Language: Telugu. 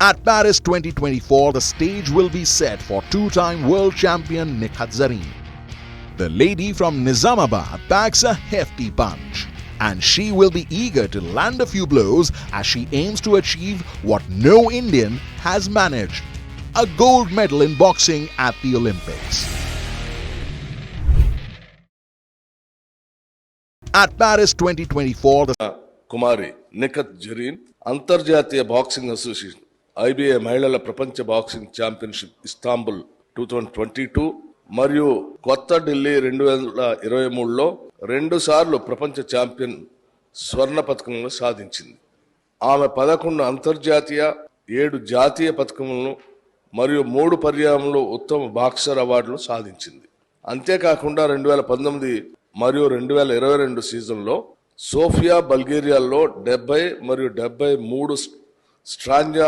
At Paris 2024, the stage will be set for two-time world champion Nikhat Zareen. The lady from Nizamabad packs a hefty punch, and she will be eager to land a few blows as she aims to achieve what no Indian has managed: a gold medal in boxing at the Olympics. At Paris 2024, the కుమారి నిఖత్ జరీన్ అంతర్జాతీయ బాక్సింగ్ అసోసియేషన్ IBA మహిళల ప్రపంచ బాక్సింగ్ ఛాంపియన్షిప్ ఇస్తాంబుల్ 2022 మరియు కొత్త ఢిల్లీ 2023లో 2 సార్లు ప్రపంచ ఛాంపియన్ స్వర్ణ పతకములను సాధించింది. ఆమె 11 అంతర్జాతీయ 7 జాతీయ పతకములను మరియు 3 పర్యాయంలో ఉత్తమ బాక్సర్ అవార్డులు సాధించింది. అంతేకాకుండా 2019 మరియు 2022 సీజన్లో సోఫియా బల్గేరియాలో 70 మరియు 73 స్ట్రాంజా